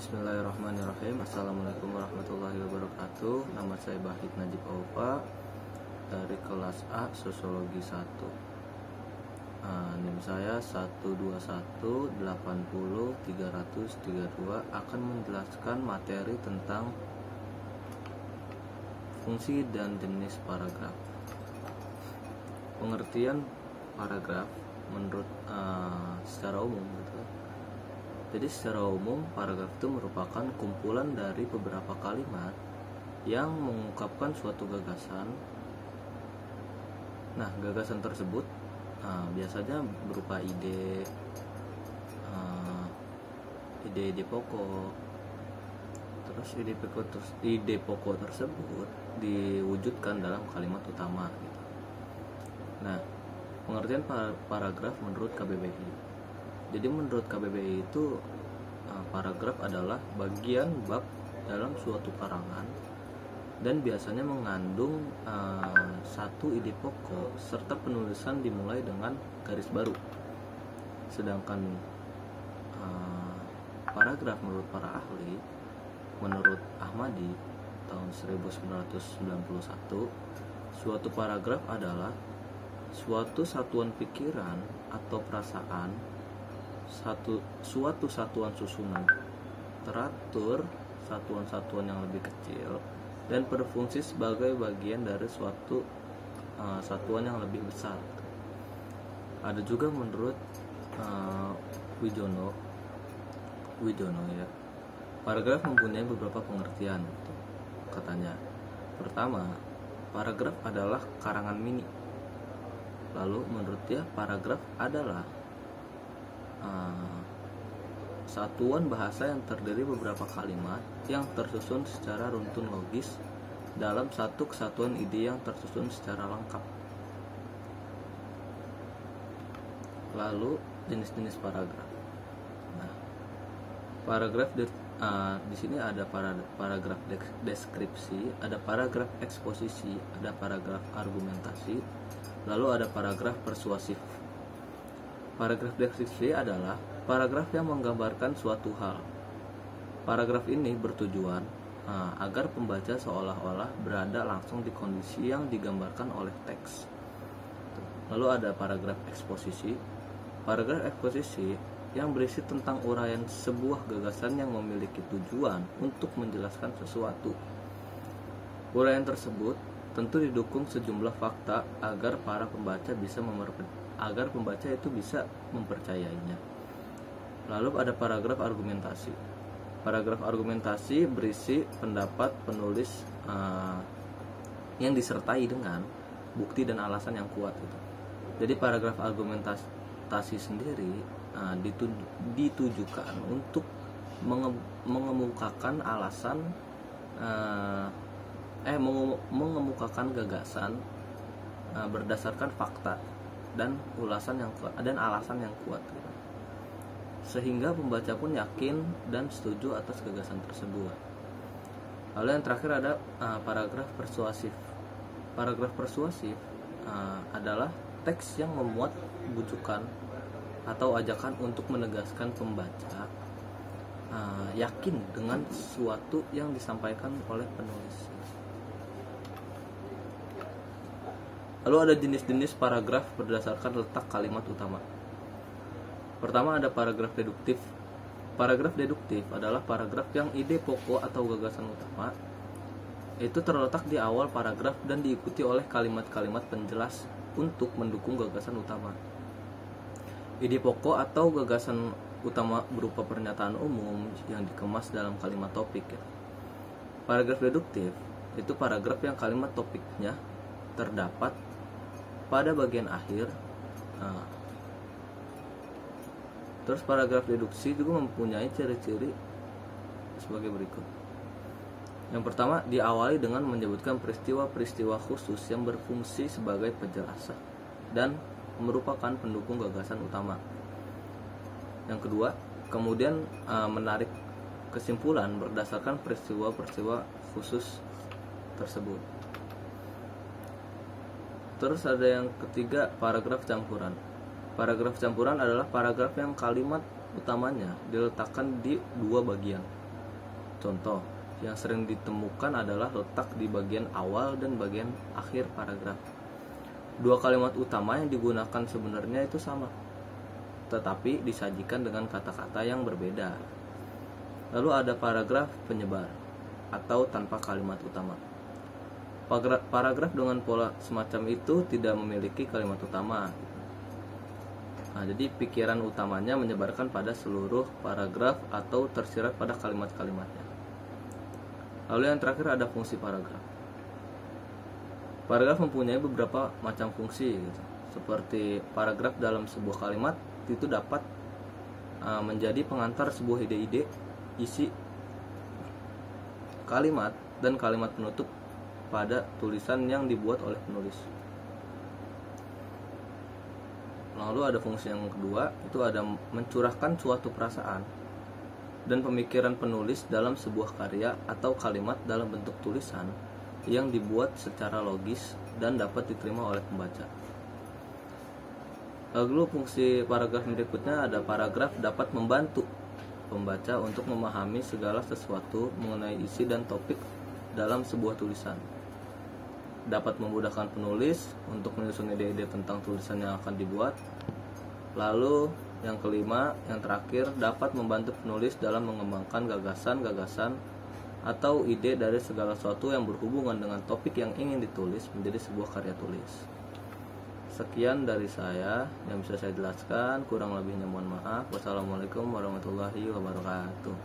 Bismillahirrahmanirrahim. Assalamualaikum warahmatullahi wabarakatuh. Nama saya Bahid Najib Aufa dari kelas A Sosiologi 1. NIM saya 121803032 akan menjelaskan materi tentang fungsi dan jenis paragraf. Pengertian paragraf menurut secara umum gitu. Jadi secara umum paragraf itu merupakan kumpulan dari beberapa kalimat yang mengungkapkan suatu gagasan. Nah, gagasan tersebut biasanya berupa ide pokok. Terus ide pokok tersebut diwujudkan dalam kalimat utama gitu. Nah, pengertian paragraf menurut KBBI. Jadi menurut KBBI itu paragraf adalah bagian bab dalam suatu karangan dan biasanya mengandung satu ide pokok serta penulisan dimulai dengan garis baru. Sedangkan paragraf menurut para ahli, menurut Ahmadi tahun 1991, suatu paragraf adalah suatu satuan pikiran atau perasaan, suatu satuan susunan teratur, satuan-satuan yang lebih kecil dan berfungsi sebagai bagian dari suatu satuan yang lebih besar. Ada juga menurut Wijono ya, paragraf mempunyai beberapa pengertian katanya. Pertama, paragraf adalah karangan mini. Lalu menurut dia paragraf adalah satuan bahasa yang terdiri beberapa kalimat yang tersusun secara runtun logis dalam satu kesatuan ide yang tersusun secara lengkap. Lalu jenis-jenis paragraf. Nah, paragraf di sini ada paragraf deskripsi, ada paragraf eksposisi, ada paragraf argumentasi, lalu ada paragraf persuasif. Paragraf deskripsi adalah paragraf yang menggambarkan suatu hal. Paragraf ini bertujuan agar pembaca seolah-olah berada langsung di kondisi yang digambarkan oleh teks. Lalu ada paragraf eksposisi. Paragraf eksposisi yang berisi tentang uraian sebuah gagasan yang memiliki tujuan untuk menjelaskan sesuatu. Uraian tersebut tentu didukung sejumlah fakta agar pembaca itu bisa mempercayainya. Lalu ada paragraf argumentasi. Paragraf argumentasi berisi pendapat penulis yang disertai dengan bukti dan alasan yang kuat gitu. Jadi paragraf argumentasi sendiri ditujukan untuk mengemukakan alasan mengemukakan gagasan berdasarkan fakta dan alasan yang kuat gitu. Sehingga pembaca pun yakin dan setuju atas gagasan tersebut. Lalu yang terakhir ada paragraf persuasif. Paragraf persuasif adalah teks yang memuat bujukan atau ajakan untuk menegaskan pembaca yakin dengan sesuatu yang disampaikan oleh penulis. Lalu ada jenis-jenis paragraf berdasarkan letak kalimat utama. Pertama ada paragraf deduktif. Paragraf deduktif adalah paragraf yang ide pokok atau gagasan utama itu terletak di awal paragraf dan diikuti oleh kalimat-kalimat penjelas untuk mendukung gagasan utama. Ide pokok atau gagasan utama berupa pernyataan umum yang dikemas dalam kalimat topik. Paragraf deduktif itu paragraf yang kalimat topiknya terdapat pada bagian akhir. Terus paragraf deduksi juga mempunyai ciri-ciri sebagai berikut. Yang pertama, diawali dengan menyebutkan peristiwa-peristiwa khusus yang berfungsi sebagai penjelasan dan merupakan pendukung gagasan utama. Yang kedua, kemudian menarik kesimpulan berdasarkan peristiwa-peristiwa khusus tersebut. Terus ada yang ketiga, paragraf campuran. Paragraf campuran adalah paragraf yang kalimat utamanya diletakkan di dua bagian. Contoh yang sering ditemukan adalah letak di bagian awal dan bagian akhir paragraf. Dua kalimat utama yang digunakan sebenarnya itu sama, tetapi disajikan dengan kata-kata yang berbeda. Lalu ada paragraf penyebar atau tanpa kalimat utama. Paragraf dengan pola semacam itu tidak memiliki kalimat utama. Nah, jadi pikiran utamanya menyebarkan pada seluruh paragraf atau tersirat pada kalimat-kalimatnya. Lalu yang terakhir ada fungsi paragraf. Paragraf mempunyai beberapa macam fungsi gitu. Seperti paragraf dalam sebuah kalimat itu dapat menjadi pengantar sebuah ide-ide, isi kalimat, dan kalimat penutup pada tulisan yang dibuat oleh penulis. Lalu ada fungsi yang kedua, itu ada mencurahkan suatu perasaan dan pemikiran penulis dalam sebuah karya atau kalimat dalam bentuk tulisan yang dibuat secara logis dan dapat diterima oleh pembaca. Lalu fungsi paragraf berikutnya ada paragraf dapat membantu pembaca untuk memahami segala sesuatu mengenai isi dan topik dalam sebuah tulisan. Dapat memudahkan penulis untuk menyusun ide-ide tentang tulisan yang akan dibuat. Lalu yang kelima, yang terakhir, dapat membantu penulis dalam mengembangkan gagasan-gagasan atau ide dari segala sesuatu yang berhubungan dengan topik yang ingin ditulis menjadi sebuah karya tulis. Sekian dari saya yang bisa saya jelaskan, kurang lebihnya mohon maaf. Wassalamualaikum warahmatullahi wabarakatuh.